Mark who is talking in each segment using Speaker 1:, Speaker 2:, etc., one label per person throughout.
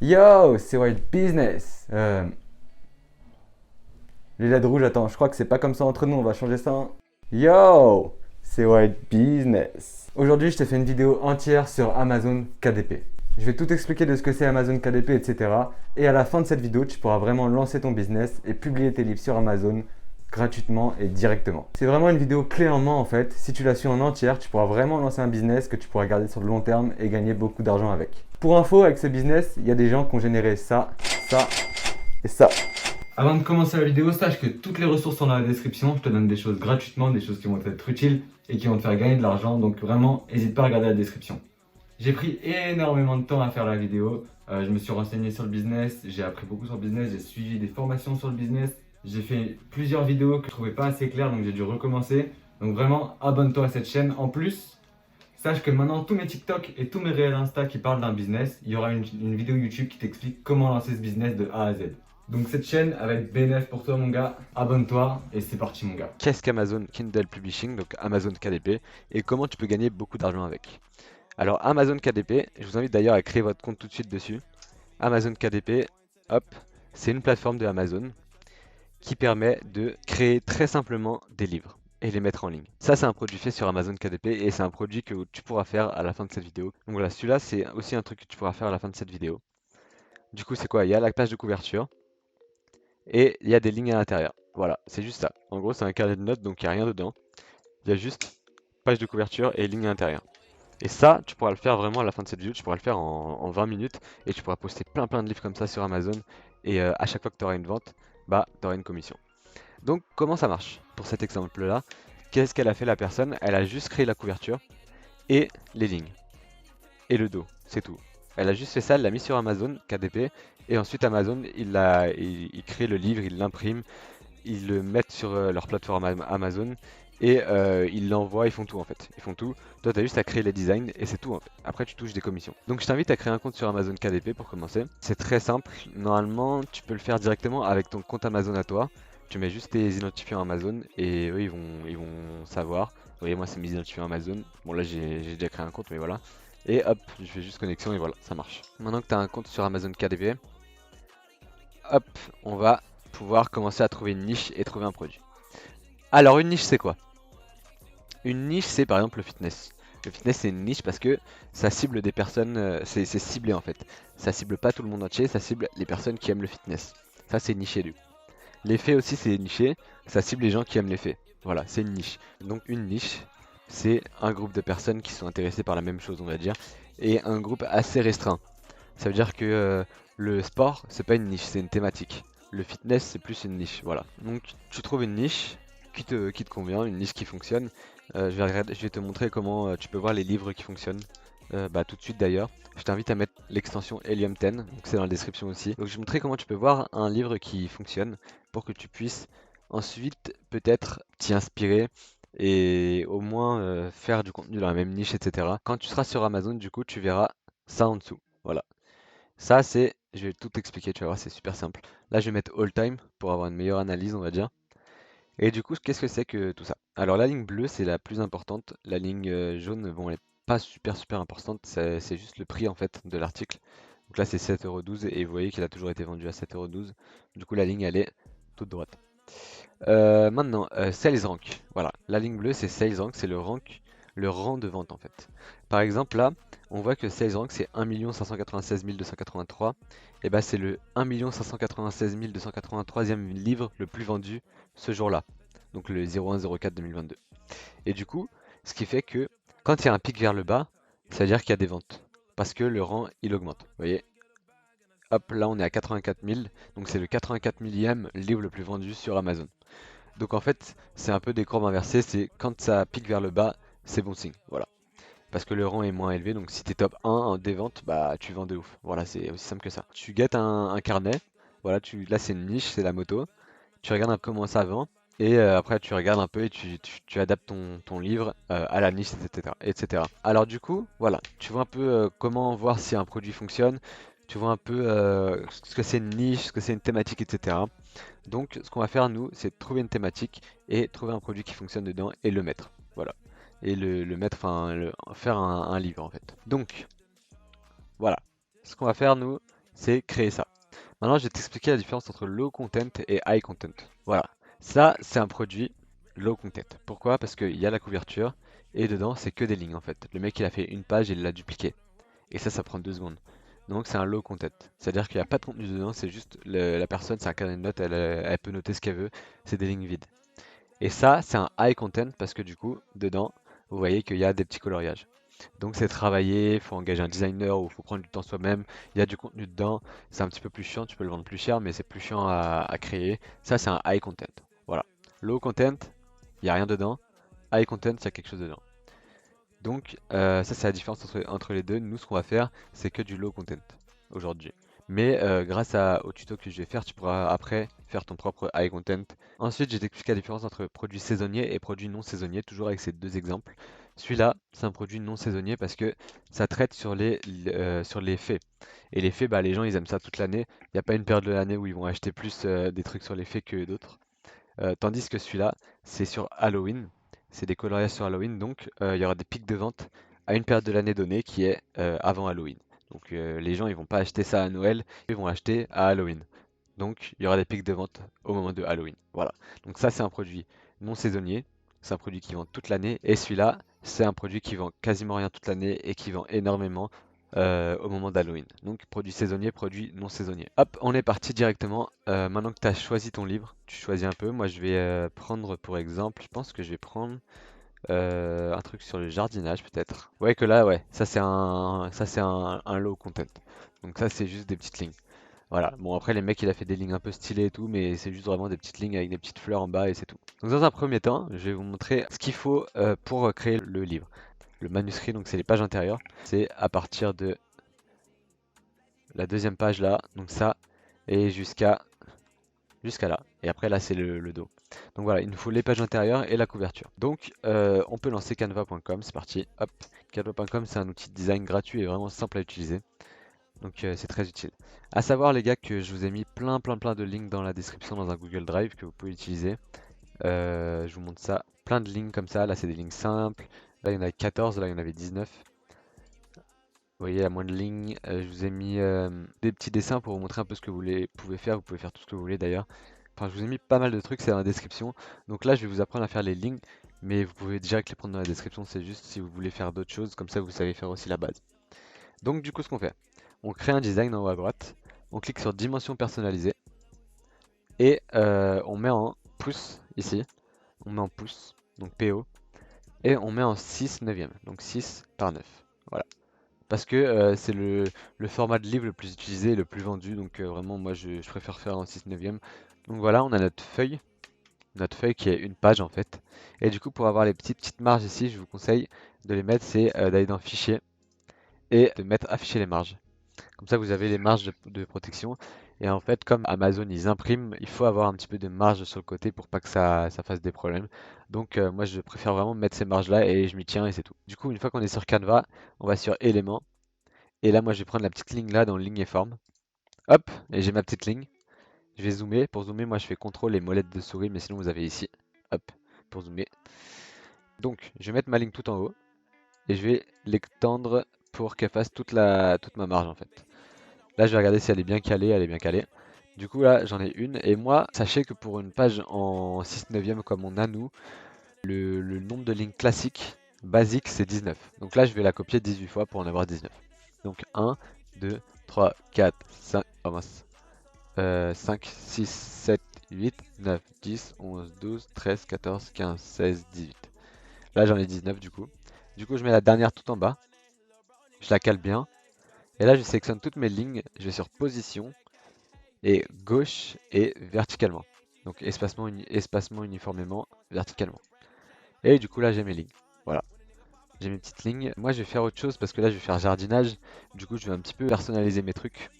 Speaker 1: Yo, c'est White Business. Les lettres rouges, attends, je crois que c'est pas comme ça entre nous, on va changer ça. Hein. Yo, c'est White Business. Aujourd'hui, je t'ai fait une vidéo entière sur Amazon KDP. Je vais tout expliquer de ce que c'est Amazon KDP, etc. Et à la fin de cette vidéo, tu pourras vraiment lancer ton business et publier tes livres sur Amazon gratuitement et directement. C'est vraiment une vidéo clé en main en fait. Si tu la suis en entière, tu pourras vraiment lancer un business que tu pourras garder sur le long terme et gagner beaucoup d'argent avec. Pour info, avec ce business, il y a des gens qui ont généré ça, ça et ça. Avant de commencer la vidéo, sache que toutes les ressources sont dans la description. Je te donne des choses gratuitement, des choses qui vont être utiles et qui vont te faire gagner de l'argent. Donc vraiment, n'hésite pas à regarder la description. J'ai pris énormément de temps à faire la vidéo. Je me suis renseigné sur le business, j'ai appris beaucoup sur le business, j'ai suivi des formations sur le business. J'ai fait plusieurs vidéos que je trouvais pas assez claires, donc j'ai dû recommencer. Donc vraiment, abonne-toi à cette chaîne. En plus, sache que maintenant, tous mes TikTok et tous mes réels Insta qui parlent d'un business, il y aura une vidéo YouTube qui t'explique comment lancer ce business de A à Z. Donc cette chaîne, elle va être bénéf pour toi mon gars. Abonne-toi et c'est parti mon gars.
Speaker 2: Qu'est-ce qu'Amazon Kindle Publishing, donc Amazon KDP, et comment tu peux gagner beaucoup d'argent avec. Alors Amazon KDP, je vous invite d'ailleurs à créer votre compte tout de suite dessus. Amazon KDP, hop, c'est une plateforme de Amazon qui permet de créer très simplement des livres et les mettre en ligne. Ça c'est un produit fait sur Amazon KDP et c'est un produit que tu pourras faire à la fin de cette vidéo. Donc voilà, celui-là c'est aussi un truc que tu pourras faire à la fin de cette vidéo. Du coup c'est quoi? Il y a la page de couverture et il y a des lignes à l'intérieur. Voilà, c'est juste ça. En gros c'est un carnet de notes donc il n'y a rien dedans. Il y a juste page de couverture et ligne intérieure. Et ça, tu pourras le faire vraiment à la fin de cette vidéo, tu pourras le faire en 20 minutes et tu pourras poster plein de livres comme ça sur Amazon et à chaque fois que tu auras une vente, bah tu auras une commission. Donc comment ça marche? Pour cet exemple-là, qu'est-ce qu'elle a fait la personne? Elle a juste créé la couverture et les lignes et le dos, c'est tout. Elle a juste fait ça, elle l'a mis sur Amazon KDP et ensuite Amazon il crée le livre, il l'imprime, ils le mettent sur leur plateforme Amazon et ils l'envoient, ils font tout en fait. Ils font tout. Toi, tu as juste à créer les designs et c'est tout en fait. Après, tu touches des commissions. Donc, je t'invite à créer un compte sur Amazon KDP pour commencer. C'est très simple. Normalement, tu peux le faire directement avec ton compte Amazon à toi. Tu mets juste tes identifiants Amazon et eux, ils vont savoir. Vous voyez, moi, c'est mes identifiants Amazon. Bon, là, j'ai déjà créé un compte, mais voilà. Et hop, je fais juste connexion et voilà, ça marche. Maintenant que tu as un compte sur Amazon KDP, hop, on va pouvoir commencer à trouver une niche et trouver un produit. Alors une niche c'est quoi? Une niche c'est par exemple le fitness. Le fitness c'est une niche parce que ça cible des personnes, c'est ciblé en fait. Ça cible pas tout le monde entier, ça cible les personnes qui aiment le fitness. Ça c'est niché du coup. Les faits aussi c'est niché, ça cible les gens qui aiment les faits. Voilà, c'est une niche. Donc une niche, c'est un groupe de personnes qui sont intéressées par la même chose on va dire. Et un groupe assez restreint. Ça veut dire que le sport, c'est pas une niche, c'est une thématique. Le fitness, c'est plus une niche, voilà. Donc tu trouves une niche qui te convient, une niche qui fonctionne. Je vais te montrer comment tu peux voir les livres qui fonctionnent. Bah, tout de suite d'ailleurs. Je t'invite à mettre l'extension Helium 10, donc c'est dans la description aussi. Donc je vais te montrer comment tu peux voir un livre qui fonctionne pour que tu puisses ensuite peut-être t'y inspirer et au moins faire du contenu dans la même niche, etc. Quand tu seras sur Amazon, du coup, tu verras ça en dessous. Voilà. Ça, je vais tout expliquer, tu vas voir, c'est super simple. Là, je vais mettre all time pour avoir une meilleure analyse, on va dire. Et du coup, qu'est-ce que c'est que tout ça? Alors, la ligne bleue, c'est la plus importante. La ligne jaune, bon, elle est pas super importante. C'est juste le prix, en fait, de l'article. Donc là, c'est 7,12 € et vous voyez qu'il a toujours été vendu à 7,12 €. Du coup, la ligne, elle est toute droite. Maintenant, Sales Rank. Voilà, la ligne bleue, c'est Sales Rank, c'est le rang de vente en fait. Par exemple, là, on voit que Sales Rank, c'est 1 596 283. Et bah, c'est le 1 596 283e livre le plus vendu ce jour-là. Donc le 01/04 2022. Et du coup, ce qui fait que quand il y a un pic vers le bas, ça veut dire qu'il y a des ventes. Parce que le rang, il augmente. Vous voyez, hop, là on est à 84 000, donc c'est le 84 millième livre le plus vendu sur Amazon. Donc en fait, c'est un peu des courbes inversées, c'est quand ça pique vers le bas, c'est bon signe, voilà. Parce que le rang est moins élevé, donc si t'es top 1 en des ventes, bah tu vends de ouf. Voilà, c'est aussi simple que ça. Tu guettes un carnet, voilà, là c'est une niche, c'est la moto. Tu regardes un peu comment ça vend, et après tu regardes un peu et tu adaptes ton livre à la niche, etc., etc. Alors du coup, voilà, tu vois un peu comment voir si un produit fonctionne, tu vois un peu ce que c'est une niche, ce que c'est une thématique, etc. Donc, ce qu'on va faire, nous, c'est trouver une thématique et trouver un produit qui fonctionne dedans et le mettre. Voilà. Et le mettre, enfin, faire un livre en fait. Donc, voilà. Ce qu'on va faire, nous, c'est créer ça. Maintenant, je vais t'expliquer la différence entre low content et high content. Voilà, ça c'est un produit low content. Pourquoi? Parce qu'il y a la couverture et dedans c'est que des lignes en fait. Le mec il a fait une page et il l'a dupliqué. Et ça prend 2 secondes. Donc c'est un low content. C'est-à-dire qu'il n'y a pas de contenu dedans, c'est juste la personne, c'est un carnet de notes, elle peut noter ce qu'elle veut, c'est des lignes vides. Et ça, c'est un high content parce que du coup, dedans, vous voyez qu'il y a des petits coloriages. Donc c'est travaillé, il faut engager un designer ou il faut prendre du temps soi-même. Il y a du contenu dedans, c'est un petit peu plus chiant, tu peux le vendre plus cher, mais c'est plus chiant à créer. Ça, c'est un high content. Voilà. Low content, il n'y a rien dedans. High content, il y a quelque chose dedans. Donc ça c'est la différence entre les deux. Nous ce qu'on va faire c'est que du low content aujourd'hui. Mais grâce au tuto que je vais faire, tu pourras après faire ton propre high content. Ensuite je vais t'expliquer la différence entre produits saisonniers et produits non saisonniers, toujours avec ces deux exemples. Celui-là c'est un produit non saisonnier parce que ça traite sur les faits. Et les faits, bah, les gens ils aiment ça toute l'année. Il n'y a pas une période de l'année où ils vont acheter plus des trucs sur les faits que d'autres. Tandis que celui-là, c'est sur Halloween. C'est des coloriages sur Halloween, donc il y aura des pics de vente à une période de l'année donnée qui est avant Halloween. Donc les gens ils vont pas acheter ça à Noël, ils vont acheter à Halloween. Donc il y aura des pics de vente au moment de Halloween. Voilà. Donc ça c'est un produit non saisonnier, c'est un produit qui vend toute l'année. Et celui-là, c'est un produit qui vend quasiment rien toute l'année et qui vend énormément au moment d'Halloween. Donc produit saisonnier, produit non saisonnier. Hop, on est parti directement. Maintenant que tu as choisi ton livre, tu choisis un peu. Moi je vais prendre pour exemple, je pense que je vais prendre un truc sur le jardinage peut-être. Ouais que là ouais, ça c'est un low content. Donc ça c'est juste des petites lignes. Voilà, bon après les mecs il a fait des lignes un peu stylées et tout, mais c'est juste vraiment des petites lignes avec des petites fleurs en bas et c'est tout. Donc dans un premier temps, je vais vous montrer ce qu'il faut pour créer le livre. Le manuscrit, donc c'est les pages intérieures, c'est à partir de la deuxième page là, donc ça, et jusqu'à là. Et après là c'est le dos. Donc voilà, il nous faut les pages intérieures et la couverture. Donc on peut lancer canva.com, c'est parti. Hop, canva.com c'est un outil de design gratuit et vraiment simple à utiliser. Donc c'est très utile. À savoir les gars que je vous ai mis plein de links dans la description dans un Google Drive que vous pouvez utiliser. Je vous montre ça, plein de lignes comme ça. Là c'est des lignes simples. Là il y en avait 14, là il y en avait 19. Vous voyez, il y a moins de lignes. Je vous ai mis des petits dessins pour vous montrer un peu ce que vous pouvez faire. Vous pouvez faire tout ce que vous voulez d'ailleurs. Enfin, je vous ai mis pas mal de trucs, c'est dans la description. Donc là, je vais vous apprendre à faire les lignes, mais vous pouvez direct les prendre dans la description. C'est juste si vous voulez faire d'autres choses, comme ça vous savez faire aussi la base. Donc du coup, ce qu'on fait, on crée un design en haut à droite. On clique sur dimension personnalisée. Et on met en pouces ici. On met en pouces, donc PO. Et on met en 6 neuvième, donc 6 par 9. Voilà. Parce que c'est le format de livre le plus utilisé et le plus vendu. Donc vraiment, moi, je préfère faire en 6 neuvième. Donc voilà, on a notre feuille qui est une page en fait. Et du coup, pour avoir les petites marges ici, je vous conseille de les mettre, c'est d'aller dans Fichier et de mettre Afficher les marges. Comme ça, vous avez les marges de protection. Et en fait, comme Amazon, ils impriment, il faut avoir un petit peu de marge sur le côté pour pas que ça fasse des problèmes. Donc moi, je préfère vraiment mettre ces marges-là et je m'y tiens et c'est tout. Du coup, une fois qu'on est sur Canva, on va sur Éléments. Et là, moi, je vais prendre la petite ligne là dans ligne et forme. Hop, et j'ai ma petite ligne. Je vais zoomer. Pour zoomer, moi, je fais CTRL et molette de souris, mais sinon, vous avez ici. Hop, pour zoomer. Donc, je vais mettre ma ligne tout en haut. Et je vais l'étendre pour qu'elle fasse toute ma marge, en fait. Là, je vais regarder si elle est bien calée. Elle est bien calée. Du coup, là, j'en ai une. Et moi, sachez que pour une page en 6 neuvième comme on a nous, le nombre de lignes classiques, basique, c'est 19. Donc là, je vais la copier 18 fois pour en avoir 19. Donc 1, 2, 3, 4, 5, oh mince, 5, 6, 7, 8, 9, 10, 11, 12, 13, 14, 15, 16, 18. Là j'en ai 19 du coup. Du coup je mets la dernière tout en bas. Je la cale bien. Et là je sélectionne toutes mes lignes. Je vais sur position et gauche et verticalement. Donc espacement uniformément verticalement. Et du coup là j'ai mes lignes. Voilà. J'ai mes petites lignes. Moi je vais faire autre chose parce que là je vais faire jardinage. Du coup je vais un petit peu personnaliser mes trucs.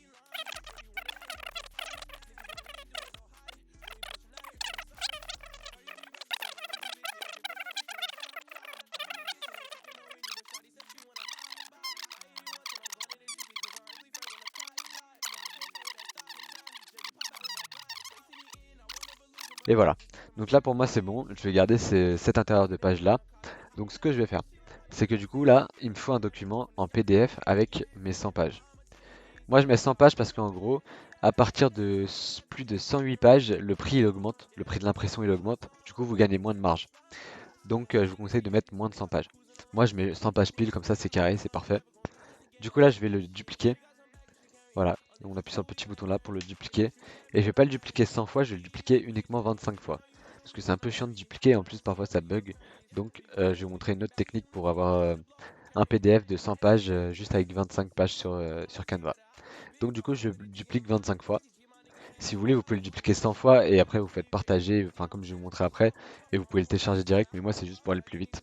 Speaker 2: Et voilà. Donc là pour moi c'est bon. Je vais garder cet intérieur de page là. Donc ce que je vais faire, c'est que du coup là, il me faut un document en PDF avec mes 100 pages. Moi je mets 100 pages parce qu'en gros, à partir de plus de 108 pages, le prix il augmente, le prix de l'impression il augmente, du coup vous gagnez moins de marge. Donc je vous conseille de mettre moins de 100 pages. Moi je mets 100 pages pile, comme ça c'est carré, c'est parfait. Du coup là je vais le dupliquer. Voilà, on appuie sur le petit bouton là pour le dupliquer. Et je vais pas le dupliquer 100 fois, je vais le dupliquer uniquement 25 fois. Parce que c'est un peu chiant de dupliquer, en plus parfois ça bug. Donc je vais vous montrer une autre technique pour avoir un PDF de 100 pages juste avec 25 pages sur Canva. Donc du coup je duplique 25 fois. Si vous voulez, vous pouvez le dupliquer 100 fois et après vous faites partager, enfin comme je vais vous montrer après, et vous pouvez le télécharger direct, mais moi c'est juste pour aller plus vite.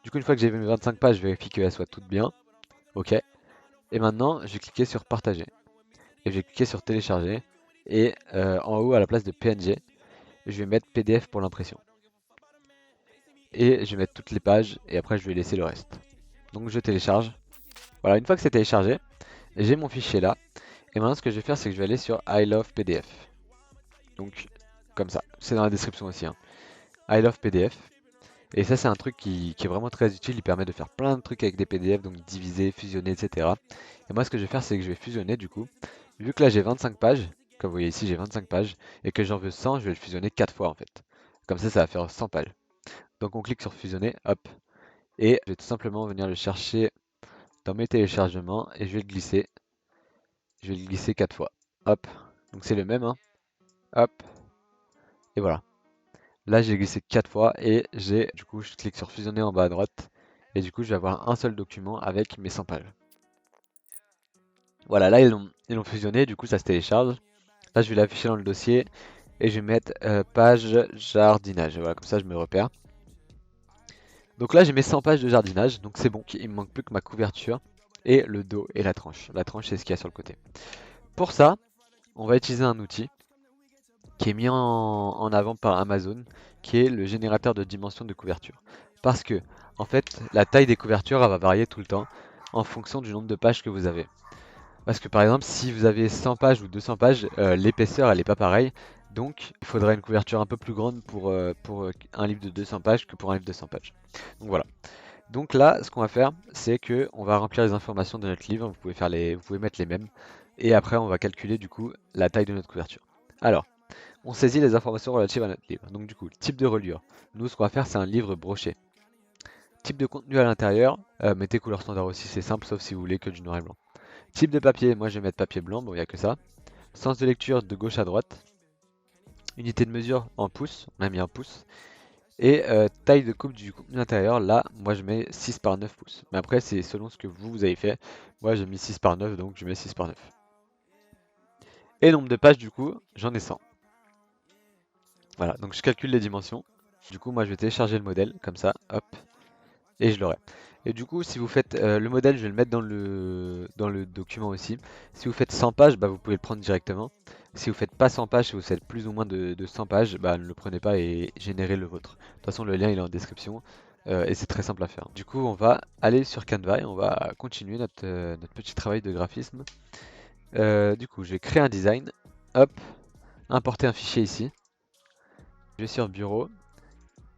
Speaker 2: Du coup, une fois que j'ai mes 25 pages, je vérifie qu'elles soient toutes bien. Ok. Et maintenant, je vais cliquer sur partager. Et je vais cliquer sur télécharger. Et en haut, à la place de PNG, je vais mettre PDF pour l'impression. Et je vais mettre toutes les pages et après je vais laisser le reste. Donc je télécharge. Voilà, une fois que c'est téléchargé, j'ai mon fichier là. Et maintenant, ce que je vais faire, c'est que je vais aller sur I love PDF. Donc, comme ça. C'est dans la description aussi, hein. I love PDF. Et ça, c'est un truc qui est vraiment très utile. Il permet de faire plein de trucs avec des PDF, donc diviser, fusionner, etc. Et moi, ce que je vais faire, c'est que je vais fusionner du coup. Vu que là, j'ai 25 pages, comme vous voyez ici, j'ai 25 pages, et que j'en veux 100, je vais le fusionner 4 fois en fait. Comme ça va faire 100 pages. Donc on clique sur fusionner, hop. Et je vais tout simplement venir le chercher dans mes téléchargements, et je vais le glisser. Je vais le glisser 4 fois. Hop. Donc c'est le même, hein. Hop. Et voilà. Là, j'ai glissé 4 fois et du coup, je clique sur fusionner en bas à droite. Et du coup, je vais avoir un seul document avec mes 100 pages. Voilà, là, ils l'ont fusionné, du coup, ça se télécharge. Là, je vais l'afficher dans le dossier et je vais mettre page jardinage. Voilà, comme ça, je me repère. Donc là, j'ai mes 100 pages de jardinage, donc c'est bon. Il me manque plus que ma couverture et le dos et la tranche. La tranche, c'est ce qu'il y a sur le côté. Pour ça, on va utiliser un outil qui est mis en avant par Amazon, qui est le générateur de dimensions de couverture. Parce que, en fait, la taille des couvertures, elle va varier tout le temps en fonction du nombre de pages que vous avez. Parce que par exemple, si vous avez 100 pages ou 200 pages, l'épaisseur, elle n'est pas pareille. Donc, il faudrait une couverture un peu plus grande pour un livre de 200 pages que pour un livre de 100 pages. Donc voilà. Donc là, ce qu'on va faire, c'est que on va remplir les informations de notre livre. Vous pouvez mettre les mêmes. Et après, on va calculer du coup la taille de notre couverture. Alors, on saisit les informations relatives à notre livre. Donc du coup, type de reliure. Nous, ce qu'on va faire, c'est un livre broché. Type de contenu à l'intérieur, mettez couleur standard aussi, c'est simple, sauf si vous voulez que du noir et blanc. Type de papier, moi je vais mettre papier blanc, bon il n'y a que ça. Sens de lecture de gauche à droite. Unité de mesure en pouces, on a mis un pouce. Et taille de coupe du contenu intérieur, là, moi je mets 6 par 9 pouces. Mais après, c'est selon ce que vous avez fait. Moi j'ai mis 6 par 9, donc je mets 6 par 9. Et nombre de pages, du coup, j'en ai 100. Voilà, donc je calcule les dimensions. Du coup, moi je vais télécharger le modèle, comme ça, hop, et je l'aurai. Et du coup, si vous faites le modèle, je vais le mettre dans le document aussi. Si vous faites 100 pages, bah, vous pouvez le prendre directement. Si vous faites pas 100 pages, si vous faites plus ou moins de 100 pages, bah, ne le prenez pas et générez le vôtre. De toute façon, le lien il est en description et c'est très simple à faire. Du coup, on va aller sur Canva et on va continuer notre petit travail de graphisme. Du coup, je vais créer un design. Hop, importer un fichier ici. Je vais sur Bureau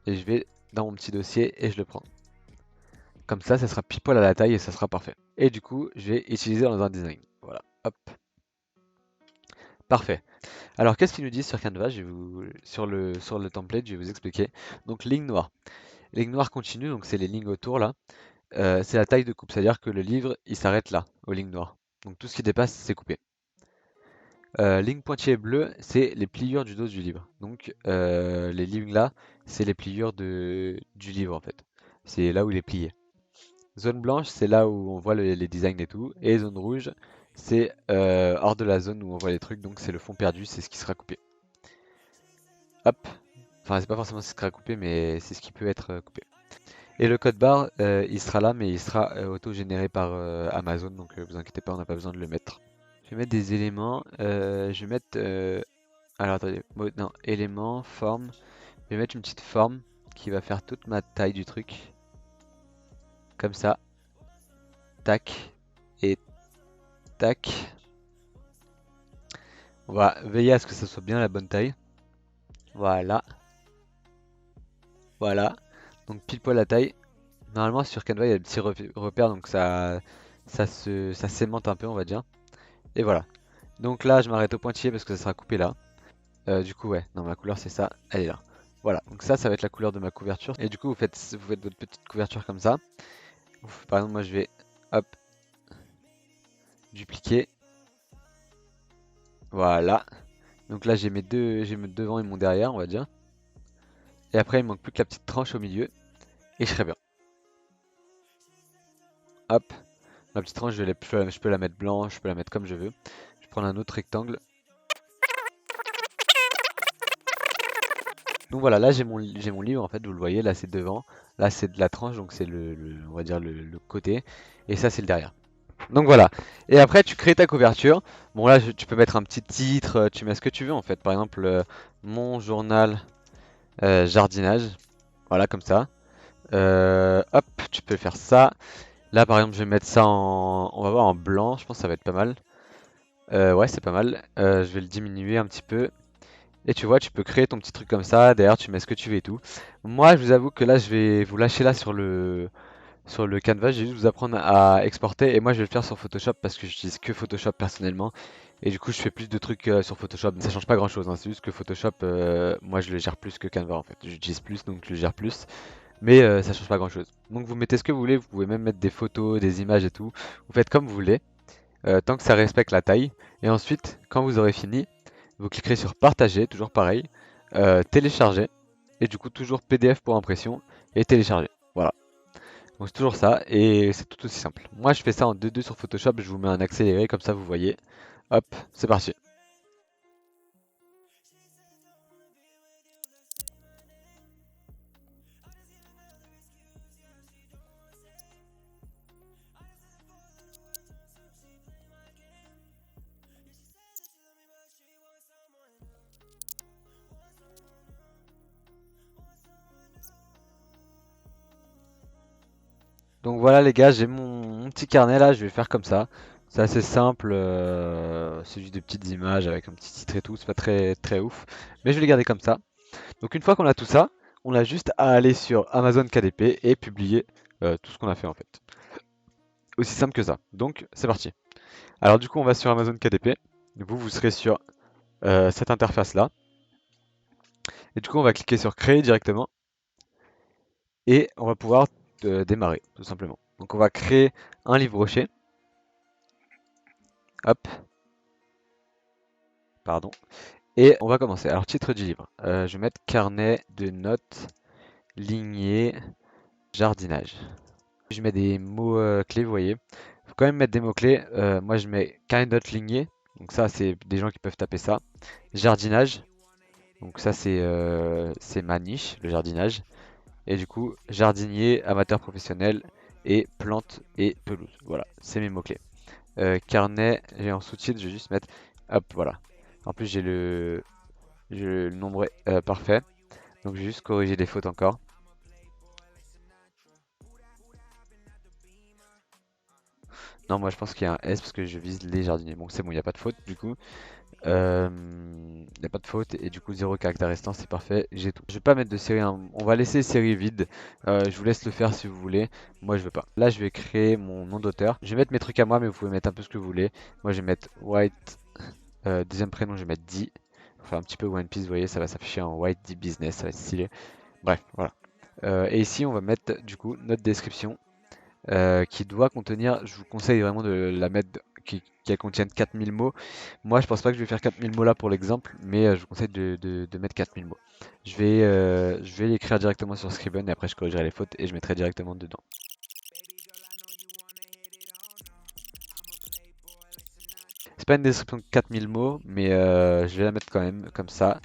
Speaker 2: et je vais dans mon petit dossier et je le prends. Comme ça sera pile poil à la taille et ça sera parfait. Et du coup, je vais utiliser dans un design. Voilà, hop. Parfait. Alors, qu'est-ce qu'ils nous disent sur Canva? sur le template, je vais vous expliquer. Donc, ligne noire. Ligne noire continue, donc c'est les lignes autour là. C'est la taille de coupe, c'est-à-dire que le livre, il s'arrête là, aux lignes noires. Donc, tout ce qui dépasse, c'est coupé. Ligne pointillée bleue, c'est les pliures du dos du livre. Donc, les lignes là, c'est les pliures du livre en fait. C'est là où il est plié. Zone blanche, c'est là où on voit les designs et tout. Et zone rouge, c'est hors de la zone où on voit les trucs, donc c'est le fond perdu, c'est ce qui sera coupé. Hop. Enfin, c'est pas forcément ce qui sera coupé, mais c'est ce qui peut être coupé. Et le code barre, il sera là, mais il sera auto-généré par Amazon, donc vous inquiétez pas, on n'a pas besoin de le mettre. Je vais mettre des éléments. Je vais mettre. Alors attendez, non, éléments, forme. Je vais mettre une petite forme qui va faire toute ma taille du truc. Comme ça. Tac. Et tac. On va veiller à ce que ça soit bien la bonne taille. Voilà. Voilà. Donc pile poil la taille. Normalement sur Canva il y a des petits repères donc ça s'aimante un peu on va dire. Et voilà. Donc là, je m'arrête au pointillé parce que ça sera coupé là. Du coup, ouais, non, ma couleur c'est ça, elle est là. Voilà, donc ça va être la couleur de ma couverture. Et du coup, vous faites votre petite couverture comme ça. Par exemple, moi je vais, hop, dupliquer. Voilà. Donc là, j'ai mon devant et mon derrière, on va dire. Et après, il me manque plus que la petite tranche au milieu. Et je serai bien. Hop, ma petite tranche, je peux la mettre blanche, je peux la mettre comme je veux. Je vais prendre un autre rectangle. Donc voilà, là j'ai mon livre en fait, vous le voyez, là c'est devant, là c'est de la tranche, donc c'est on va dire le côté, et ça c'est le derrière. Donc voilà, et après tu crées ta couverture. Bon là tu peux mettre un petit titre, tu mets ce que tu veux en fait, par exemple mon journal jardinage, voilà comme ça. Hop, tu peux faire ça. Là par exemple je vais mettre ça on va voir en blanc, je pense que ça va être pas mal. Ouais c'est pas mal, je vais le diminuer un petit peu. Et tu vois, tu peux créer ton petit truc comme ça, derrière tu mets ce que tu veux et tout. Moi, je vous avoue que là, je vais vous lâcher là sur le canvas, je vais juste vous apprendre à exporter. Et moi, je vais le faire sur Photoshop parce que j'utilise que Photoshop personnellement. Et du coup, je fais plus de trucs sur Photoshop. Ça change pas grand-chose, hein. C'est juste que Photoshop, moi, je le gère plus que Canva en fait. J'utilise plus, donc je le gère plus. Mais ça change pas grand-chose. Donc vous mettez ce que vous voulez, vous pouvez même mettre des photos, des images et tout. Vous faites comme vous voulez, tant que ça respecte la taille. Et ensuite, quand vous aurez fini, vous cliquerez sur partager, toujours pareil, télécharger, et du coup toujours PDF pour impression, et télécharger. Voilà. Donc c'est toujours ça, et c'est tout aussi simple. Moi je fais ça en 2:2 sur Photoshop, je vous mets un accéléré, comme ça vous voyez. Hop, c'est parti. Donc voilà les gars, j'ai mon petit carnet là, je vais faire comme ça. C'est assez simple, c'est juste des petites images avec un petit titre et tout, c'est pas très très ouf. Mais je vais les garder comme ça. Donc une fois qu'on a tout ça, on a juste à aller sur Amazon KDP et publier tout ce qu'on a fait en fait. Aussi simple que ça. Donc c'est parti. Alors du coup on va sur Amazon KDP. Vous serez sur cette interface là. Et du coup on va cliquer sur créer directement. Et on va pouvoir démarrer tout simplement. Donc on va créer un livre rocher. Hop, pardon. Et on va commencer. Alors titre du livre. Je vais mettre carnet de notes, lignée, jardinage. Je mets des mots clés, vous voyez. Faut quand même mettre des mots clés. Moi je mets carnet de notes lignée. Donc ça c'est des gens qui peuvent taper ça. Jardinage. Donc ça c'est ma niche, le jardinage. Et du coup, jardinier, amateur professionnel et plantes et pelouse. Voilà, c'est mes mots-clés. Carnet, j'ai en sous-titre, je vais juste mettre, hop, voilà. En plus, j'ai le nombre parfait. Donc, je vais juste corriger des fautes encore. Non, moi, je pense qu'il y a un S parce que je vise les jardiniers. Bon, c'est bon, il n'y a pas de faute du coup. Il n'y a pas de faute et du coup 0 caractère restant, c'est parfait, j'ai tout. Je vais pas mettre de série, hein. On va laisser série vide. Je vous laisse le faire si vous voulez. Moi je veux pas. Là je vais créer mon nom d'auteur. Je vais mettre mes trucs à moi, mais vous pouvez mettre un peu ce que vous voulez. Moi je vais mettre White, deuxième prénom je vais mettre D. Enfin un petit peu One Piece, vous voyez, ça va s'afficher en White D Business, ça va être stylé. Bref, voilà. Et ici on va mettre du coup notre description qui doit contenir, je vous conseille vraiment de la mettre, qu'elle contienne 4000 mots. Moi, je pense pas que je vais faire 4000 mots là pour l'exemple, mais je vous conseille de mettre 4000 mots. Je vais l'écrire directement sur Scribun et après je corrigerai les fautes et je mettrai directement dedans. C'est pas une description de 4000 mots, mais je vais la mettre quand même comme ça.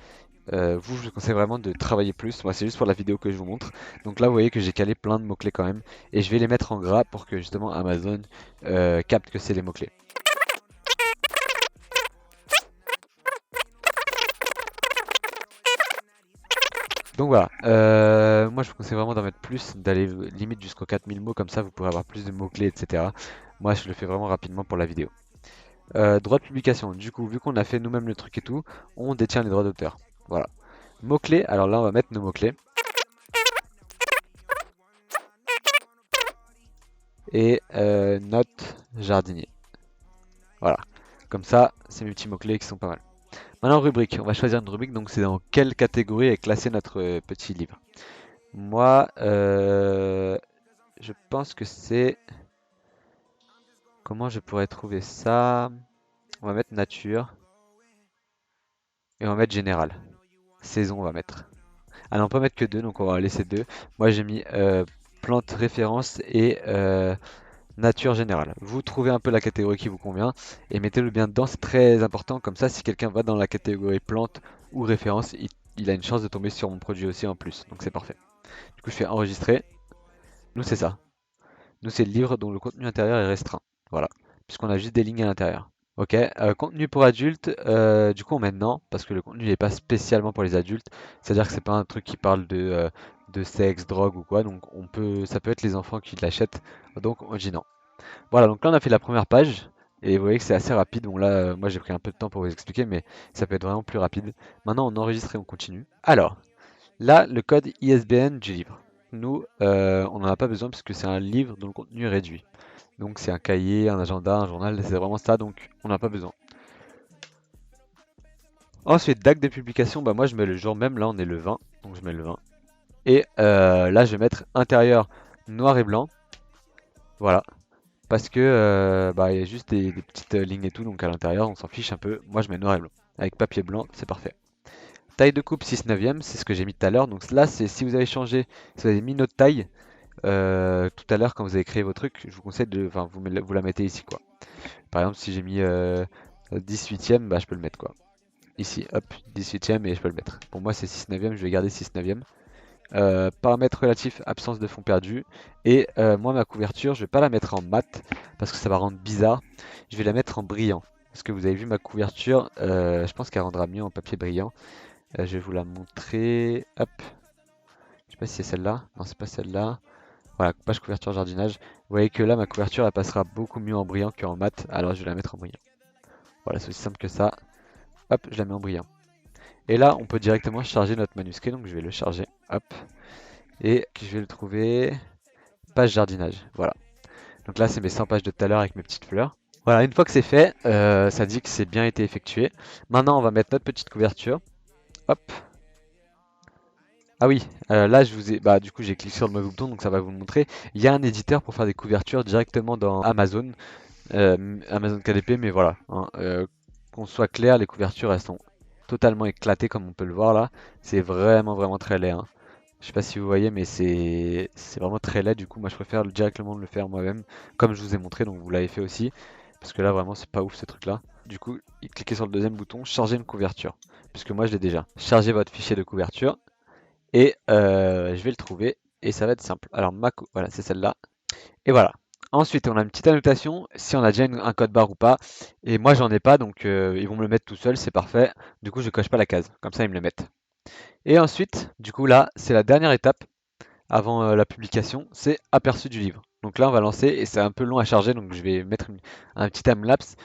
Speaker 2: Vous, je vous conseille vraiment de travailler plus. Moi, c'est juste pour la vidéo que je vous montre. Donc là, vous voyez que j'ai calé plein de mots-clés quand même. Et je vais les mettre en gras pour que justement Amazon capte que c'est les mots-clés. Donc voilà, moi je vous conseille vraiment d'en mettre plus, d'aller limite jusqu'aux 4000 mots, comme ça vous pourrez avoir plus de mots-clés, etc. Moi je le fais vraiment rapidement pour la vidéo. Droit de publication, du coup, vu qu'on a fait nous-mêmes le truc et tout, on détient les droits d'auteur. Voilà. Mots-clés, alors là on va mettre nos mots-clés. Et note jardinier. Voilà. Comme ça, c'est mes petits mots-clés qui sont pas mal. Maintenant, rubrique. On va choisir une rubrique. Donc, c'est dans quelle catégorie est classé notre petit livre. Moi, je pense que c'est... Comment je pourrais trouver ça? On va mettre nature. Et on va mettre général. Saison, on va mettre. Ah non, on peut mettre que deux, donc on va laisser deux. Moi, j'ai mis plante référence et nature générale. Vous trouvez un peu la catégorie qui vous convient et mettez-le bien dedans, c'est très important. Comme ça, si quelqu'un va dans la catégorie plante ou référence, il a une chance de tomber sur mon produit aussi en plus. Donc c'est parfait. Du coup, je fais enregistrer. Nous, c'est ça. Nous, c'est le livre dont le contenu intérieur est restreint. Voilà. Puisqu'on a juste des lignes à l'intérieur. Ok, contenu pour adultes, du coup on met non, parce que le contenu n'est pas spécialement pour les adultes, c'est-à-dire que c'est pas un truc qui parle de sexe, drogue ou quoi, donc ça peut être les enfants qui l'achètent, donc on dit non. Voilà, donc là on a fait la première page, et vous voyez que c'est assez rapide, bon là moi j'ai pris un peu de temps pour vous expliquer, mais ça peut être vraiment plus rapide. Maintenant on enregistre et on continue. Alors, là le code ISBN du livre. Nous, on n'en a pas besoin puisque c'est un livre dont le contenu est réduit. Donc c'est un cahier, un agenda, un journal, c'est vraiment ça, donc on n'a pas besoin. Ensuite, date de publication, bah moi je mets le jour même, là on est le 20, donc je mets le 20. Et là je vais mettre intérieur noir et blanc, voilà, parce que bah, il y a juste des petites lignes et tout, donc à l'intérieur on s'en fiche un peu. Moi je mets noir et blanc, avec papier blanc, c'est parfait. Taille de coupe 6/9, c'est ce que j'ai mis tout à l'heure, donc là c'est si vous avez changé, si vous avez mis notre taille tout à l'heure quand vous avez créé vos trucs, je vous conseille de, enfin vous la mettez ici quoi. Par exemple si j'ai mis 18ème, bah je peux le mettre quoi. Ici, hop, 18ème et je peux le mettre. Pour moi c'est 6/9, je vais garder 6/9. Paramètres relatifs, absence de fond perdu. Et moi ma couverture, je vais pas la mettre en mat parce que ça va rendre bizarre. Je vais la mettre en brillant. Parce que vous avez vu ma couverture, je pense qu'elle rendra mieux en papier brillant. Je vais vous la montrer. Hop. Je sais pas si c'est celle-là. Non, c'est pas celle-là. Voilà, page couverture jardinage. Vous voyez que là ma couverture elle passera beaucoup mieux en brillant qu'en mat. Alors je vais la mettre en brillant. Voilà, c'est aussi simple que ça. Hop, je la mets en brillant. Et là, on peut directement charger notre manuscrit, donc je vais le charger, hop, et je vais le trouver, page jardinage, voilà. Donc là, c'est mes 100 pages de tout à l'heure avec mes petites fleurs. Voilà, une fois que c'est fait, ça dit que c'est bien été effectué. Maintenant, on va mettre notre petite couverture, hop. Ah oui, là, bah, du coup, j'ai cliqué sur le mauvais bouton, donc ça va vous le montrer. Il y a un éditeur pour faire des couvertures directement dans Amazon, Amazon KDP, mais voilà, hein, qu'on soit clair, les couvertures, elles sont totalement éclatées comme on peut le voir là. C'est vraiment très laid, hein. Je sais pas si vous voyez, mais c'est vraiment très laid. Du coup, moi je préfère directement le faire moi-même, comme je vous ai montré, donc vous l'avez fait aussi. Parce que là, vraiment, c'est pas ouf ce truc là. Du coup, cliquez sur le deuxième bouton, charger une couverture. Puisque moi je l'ai déjà. Chargez votre fichier de couverture. Et je vais le trouver. Et ça va être simple. Alors, voilà, c'est celle-là. Et voilà. Ensuite, on a une petite annotation, si on a déjà un code barre ou pas. Et moi, j'en ai pas, donc ils vont me le mettre tout seul, c'est parfait. Du coup, je coche pas la case, comme ça, ils me le mettent. Et ensuite, du coup, là, c'est la dernière étape avant la publication, c'est aperçu du livre. Donc là, on va lancer et c'est un peu long à charger, donc je vais mettre un petit timelapse.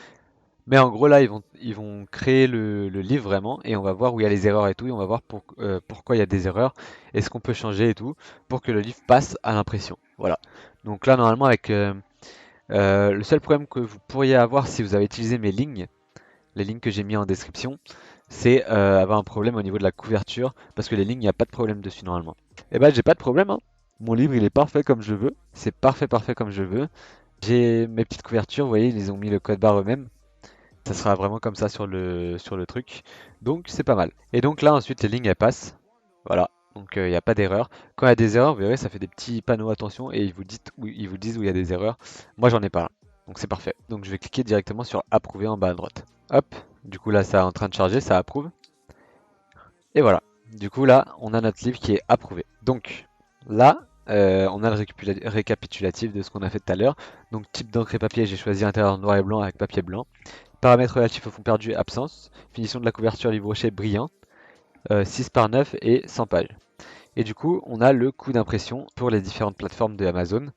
Speaker 2: Mais en gros, là, ils vont créer le livre vraiment et on va voir où il y a les erreurs et tout. Et on va voir pourquoi il y a des erreurs et ce qu'on peut changer et tout pour que le livre passe à l'impression. Voilà. Donc là, normalement, avec le seul problème que vous pourriez avoir si vous avez utilisé mes lignes, les lignes que j'ai mis en description, c'est avoir un problème au niveau de la couverture parce que les lignes, il n'y a pas de problème dessus normalement. Et ben, j'ai pas de problème, hein. Mon livre, il est parfait comme je veux. C'est parfait comme je veux. J'ai mes petites couvertures, vous voyez, ils ont mis le code barre eux-mêmes. Ça sera vraiment comme ça sur le truc. Donc c'est pas mal. Et donc là ensuite les lignes elles passent. Voilà. Donc il n'y a pas d'erreur. Quand il y a des erreurs, vous verrez, ça fait des petits panneaux attention et ils vous disent où il y a des erreurs. Moi j'en ai pas là. Donc c'est parfait. Donc je vais cliquer directement sur approuver en bas à droite. Hop. Du coup là ça est en train de charger, ça approuve. Et voilà. Du coup là on a notre livre qui est approuvé. Donc là on a le récapitulatif de ce qu'on a fait tout à l'heure. Donc type d'encre et papier, j'ai choisi intérieur noir et blanc avec papier blanc. Paramètres relatifs au fond perdu, absence. Finition de la couverture, livre rocher, brillant. 6/9 et 100 pages. Et du coup, on a le coût d'impression pour les différentes plateformes de Amazon.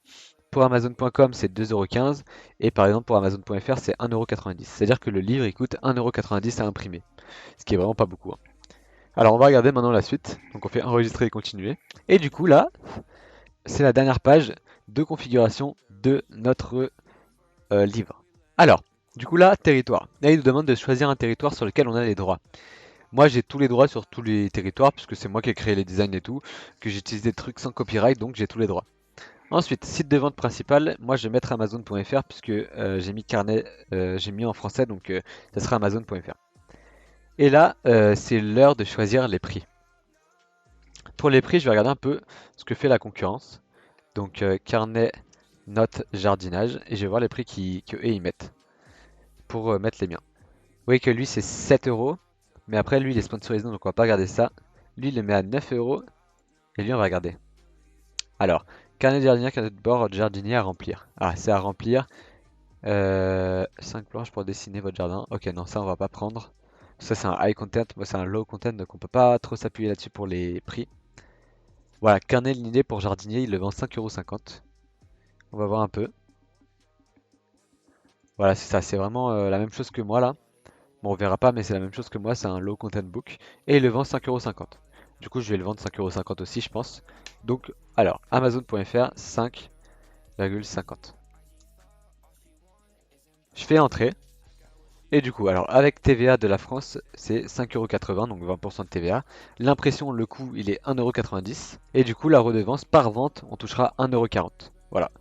Speaker 2: Pour Amazon.com, c'est 2,15 € et par exemple pour Amazon.fr, c'est 1,90 €. C'est-à-dire que le livre, il coûte 1,90 € à imprimer. Ce qui est vraiment pas beaucoup, hein. Alors, on va regarder maintenant la suite. Donc, on fait enregistrer et continuer. Et du coup, là, c'est la dernière page de configuration de notre livre. Alors, Du coup là, territoire. Là, il nous demande de choisir un territoire sur lequel on a les droits. Moi, j'ai tous les droits sur tous les territoires, puisque c'est moi qui ai créé les designs et tout, que j'utilise des trucs sans copyright, donc j'ai tous les droits. Ensuite, site de vente principal, moi je vais mettre Amazon.fr, puisque j'ai mis carnet, j'ai mis en français, donc ça sera Amazon.fr. Et là, c'est l'heure de choisir les prix. Pour les prix, je vais regarder un peu ce que fait la concurrence. Donc carnet, notes, jardinage, et je vais voir les prix que eux ils mettent pour mettre les miens. Vous voyez que lui c'est 7 euros, mais après lui il est sponsorisé donc on va pas regarder ça. Lui il le met à 9 euros, et lui on va regarder. Alors, carnet de jardinier, carnet de bord de jardinier à remplir. Ah, c'est à remplir. 5 planches pour dessiner votre jardin. Ok, non, ça on va pas prendre. Ça c'est un high content, moi c'est un low content, donc on peut pas trop s'appuyer là-dessus pour les prix. Voilà, carnet liné pour jardinier, il le vend 5,50 €. On va voir un peu. Voilà, c'est ça, c'est vraiment la même chose que moi là. Bon, on verra pas, mais c'est la même chose que moi, c'est un low content book. Et il le vend 5,50 €. Du coup, je vais le vendre 5,50 € aussi, je pense. Donc, alors, Amazon.fr, 5,50 €. Je fais entrer. Et du coup, alors avec TVA de la France, c'est 5,80 €, donc 20% de TVA. L'impression, le coût, il est 1,90 €. Et du coup, la redevance par vente, on touchera 1,40 €. Voilà.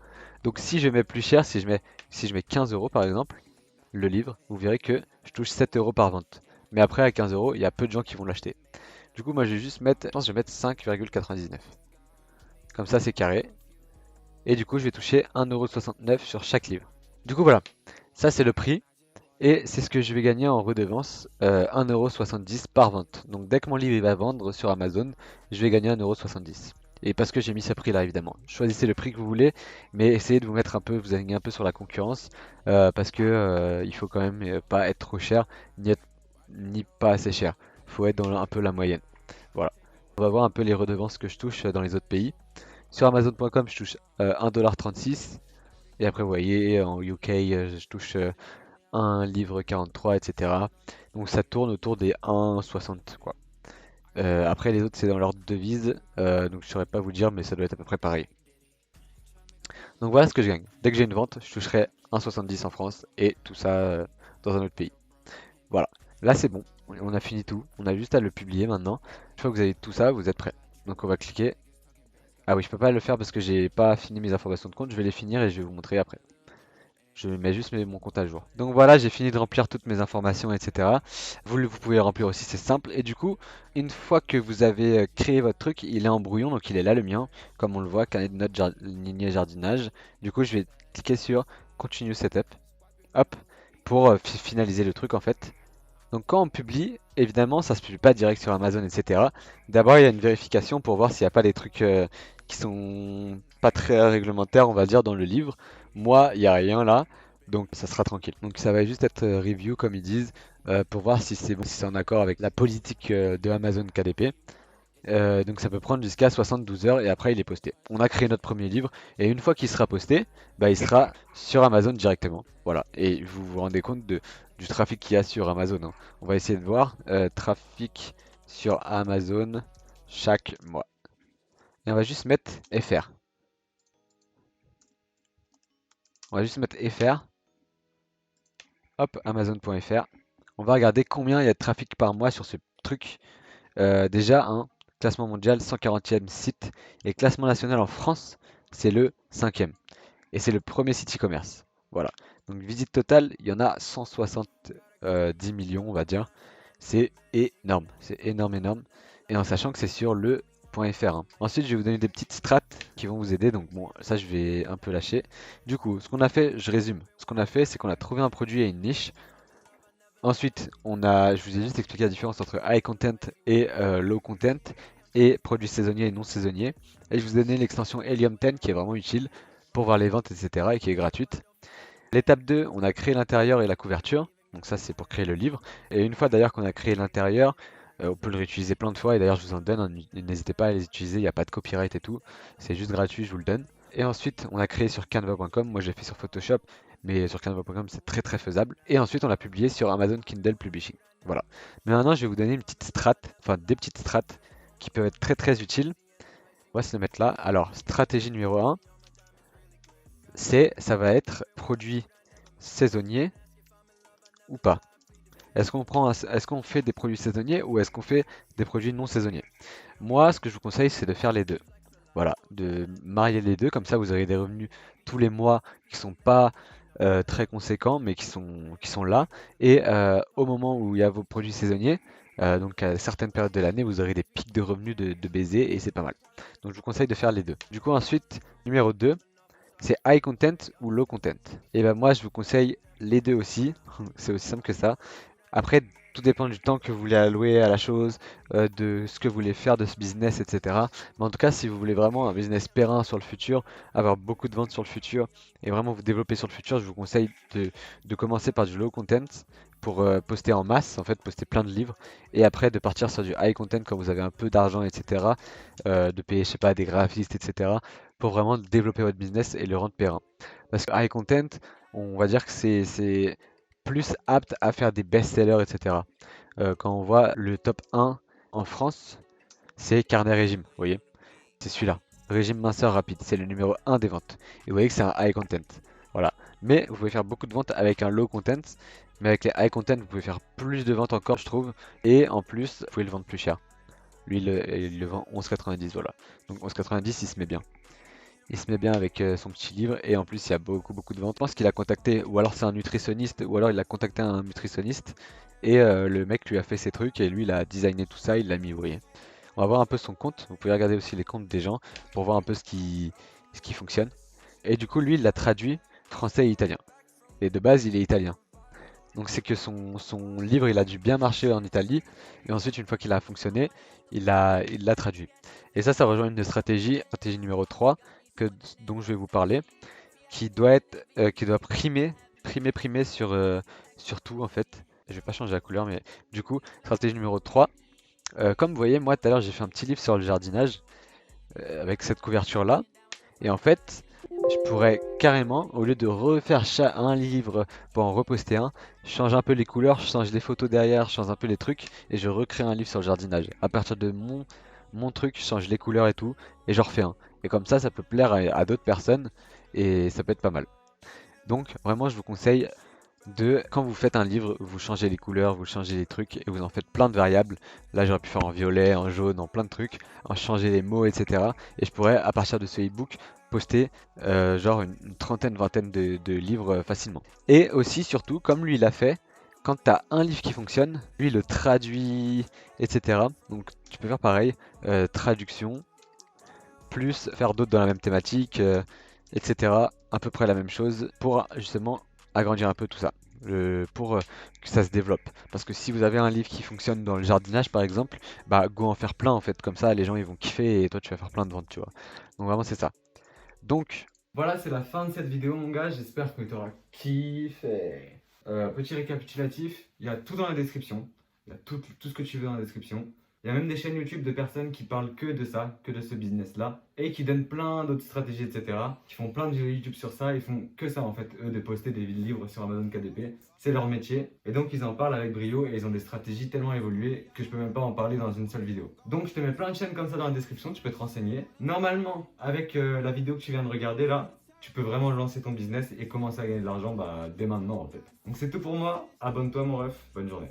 Speaker 2: Donc si je mets plus cher, si je mets 15 € par exemple, le livre, vous verrez que je touche 7 € par vente. Mais après, à 15 €, il y a peu de gens qui vont l'acheter. Du coup, moi, je vais juste mettre, je pense que je vais mettre 5,99. Comme ça, c'est carré. Et du coup, je vais toucher 1,69 € sur chaque livre. Du coup, voilà. Ça, c'est le prix. Et c'est ce que je vais gagner en redevance, 1,70 € par vente. Donc dès que mon livre il va vendre sur Amazon, je vais gagner 1,70 €. Et parce que j'ai mis ce prix là évidemment. Choisissez le prix que vous voulez, mais essayez de vous mettre un peu, vous aligner un peu sur la concurrence, parce que il faut quand même pas être trop cher, ni pas assez cher. Il faut être dans un peu la moyenne. Voilà. On va voir un peu les redevances que je touche dans les autres pays. Sur Amazon.com, je touche 1,36 $. Et après, vous voyez, en UK, je touche un livre 43, etc. Donc ça tourne autour des 1,60 quoi. Après les autres c'est dans leur devise, donc je saurais pas vous dire mais ça doit être à peu près pareil. Donc voilà ce que je gagne. Dès que j'ai une vente, je toucherai 1,70 en France et tout ça dans un autre pays. Voilà. Là c'est bon, on a fini tout. On a juste à le publier maintenant. Une fois que vous avez tout ça, vous êtes prêts. Donc on va cliquer. Ah oui, je peux pas le faire parce que j'ai pas fini mes informations de compte. Je vais les finir et je vais vous montrer après. Je mets juste mon compte à jour. Donc voilà, j'ai fini de remplir toutes mes informations, etc. Vous pouvez le remplir aussi, c'est simple. Et du coup, une fois que vous avez créé votre truc, il est en brouillon, donc il est là le mien. Comme on le voit, carnet de notes lignée jardinage. Du coup, je vais cliquer sur Continue Setup. Hop, pour finaliser le truc en fait. Donc quand on publie, évidemment, ça se publie pas direct sur Amazon, etc. D'abord, il y a une vérification pour voir s'il n'y a pas des trucs qui sont pas très réglementaires, on va dire, dans le livre. Moi, il n'y a rien là, donc ça sera tranquille. Donc ça va juste être review, comme ils disent, pour voir si c'est bon, si c'est en accord avec la politique de Amazon KDP. Donc ça peut prendre jusqu'à 72 heures et après il est posté. On a créé notre premier livre et une fois qu'il sera posté, bah, il sera sur Amazon directement. Voilà. Et vous vous rendez compte du trafic qu'il y a sur Amazon, hein. On va essayer de voir trafic sur Amazon chaque mois. Et on va juste mettre FR. On va juste mettre FR. Hop, Amazon.fr. On va regarder combien il y a de trafic par mois sur ce truc. Déjà, un classement mondial, 140e site. Et classement national en France, c'est le 5e. Et c'est le premier site e-commerce. Voilà. Donc visite totale, il y en a 170 millions, on va dire. C'est énorme. C'est énorme, énorme. Et en sachant que c'est sur le .fr, hein. Ensuite, je vais vous donner des petites strats qui vont vous aider. Donc bon, ça, je vais un peu lâcher. Du coup, ce qu'on a fait, je résume. Ce qu'on a fait, c'est qu'on a trouvé un produit et une niche. Ensuite, je vous ai juste expliqué la différence entre high content et low content et produits saisonniers et non saisonniers. Et je vous ai donné l'extension Helium 10 qui est vraiment utile pour voir les ventes, etc. et qui est gratuite. L'étape 2, on a créé l'intérieur et la couverture. Donc ça, c'est pour créer le livre. Et une fois d'ailleurs qu'on a créé l'intérieur, on peut le réutiliser plein de fois. Et d'ailleurs, je vous en donne, hein. N'hésitez pas à les utiliser, il n'y a pas de copyright et tout. C'est juste gratuit, je vous le donne. Et ensuite, on a créé sur canva.com. Moi, j'ai fait sur Photoshop, mais sur canva.com, c'est très très faisable. Et ensuite, on l'a publié sur Amazon Kindle Publishing. Voilà. Mais maintenant, je vais vous donner une petite strat, enfin des petites strats qui peuvent être très très utiles. On va se le mettre là. Alors, stratégie numéro 1, ça va être produit saisonnier ou pas? Est-ce qu'on fait des produits saisonniers ou est-ce qu'on fait des produits non saisonniers? Moi, ce que je vous conseille, c'est de faire les deux. Voilà, de marier les deux, comme ça vous aurez des revenus tous les mois qui sont pas très conséquents, mais qui sont là. Et au moment où il y a vos produits saisonniers, donc à certaines périodes de l'année, vous aurez des pics de revenus de baiser et c'est pas mal. Donc je vous conseille de faire les deux. Du coup, ensuite, numéro 2, c'est high content ou low content. Et ben moi, je vous conseille les deux aussi. C'est aussi simple que ça. Après, tout dépend du temps que vous voulez allouer à la chose, de ce que vous voulez faire de ce business, etc. Mais en tout cas, si vous voulez vraiment un business périn sur le futur, avoir beaucoup de ventes sur le futur et vraiment vous développer sur le futur, je vous conseille de commencer par du low content pour poster en masse, en fait, poster plein de livres, et après de partir sur du high content quand vous avez un peu d'argent, etc. De payer, je sais pas, des graphistes, etc. pour vraiment développer votre business et le rendre périn. Parce que high content, on va dire que c'est plus apte à faire des best-sellers, etc. Quand on voit le top 1 en France, c'est Carnet Régime, vous voyez? C'est celui-là. Régime minceur rapide, c'est le numéro 1 des ventes. Et vous voyez que c'est un high content. Voilà. Mais vous pouvez faire beaucoup de ventes avec un low content. Mais avec les high content, vous pouvez faire plus de ventes encore, je trouve. Et en plus, vous pouvez le vendre plus cher. Lui, il le vend 11,90, voilà. Donc 11,90, il se met bien. Il se met bien avec son petit livre et en plus il y a beaucoup de ventes. Je pense qu'il a contacté, ou alors c'est un nutritionniste, ou alors il a contacté un nutritionniste et le mec lui a fait ses trucs et lui il a designé tout ça, il l'a mis, vous voyez. On va voir un peu son compte, vous pouvez regarder aussi les comptes des gens pour voir un peu ce qui fonctionne. Et du coup lui il l'a traduit français et italien. Et de base il est italien. Donc c'est que son livre il a dû bien marcher en Italie et ensuite une fois qu'il a fonctionné, il l'a traduit. Et ça rejoint une stratégie numéro 3 dont je vais vous parler, qui doit primer sur tout en fait. Je vais pas changer la couleur, mais du coup, stratégie numéro 3. Comme vous voyez, moi tout à l'heure j'ai fait un petit livre sur le jardinage avec cette couverture là. Et en fait, je pourrais carrément, au lieu de refaire un livre pour en reposter un, je change un peu les couleurs, je change les photos derrière, je change un peu les trucs et je recrée un livre sur le jardinage. À partir de mon truc, je change les couleurs et tout et je refais un. Et comme ça peut plaire à d'autres personnes et ça peut être pas mal. Donc vraiment, je vous conseille quand vous faites un livre, vous changez les couleurs, vous changez les trucs et vous en faites plein de variables. Là, j'aurais pu faire en violet, en jaune, en plein de trucs, en changer les mots, etc. Et je pourrais, à partir de ce e-book, poster genre une trentaine, vingtaine de livres facilement. Et aussi, surtout, comme lui l'a fait, quand tu as un livre qui fonctionne, lui il le traduit, etc. Donc tu peux faire pareil, traduction, plus faire d'autres dans la même thématique, etc. À peu près la même chose pour justement agrandir un peu tout ça, pour que ça se développe. Parce que si vous avez un livre qui fonctionne dans le jardinage par exemple, bah go en faire plein en fait, comme ça les gens ils vont kiffer et toi tu vas faire plein de ventes, tu vois. Donc vraiment c'est ça. Donc
Speaker 1: Voilà, c'est la fin de cette vidéo, mon gars. J'espère que tu auras kiffé. Petit récapitulatif, il y a tout dans la description. Il y a tout ce que tu veux dans la description. Il y a même des chaînes YouTube de personnes qui parlent que de ça, que de ce business-là, et qui donnent plein d'autres stratégies, etc. Qui font plein de vidéos YouTube sur ça. Ils font que ça, en fait, eux, de poster des livres sur Amazon KDP. C'est leur métier. Et donc, ils en parlent avec brio et ils ont des stratégies tellement évoluées que je peux même pas en parler dans une seule vidéo. Donc, je te mets plein de chaînes comme ça dans la description. Tu peux te renseigner. Normalement, avec la vidéo que tu viens de regarder là, tu peux vraiment lancer ton business et commencer à gagner de l'argent dès maintenant en fait. Donc c'est tout pour moi, abonne-toi mon ref, bonne journée.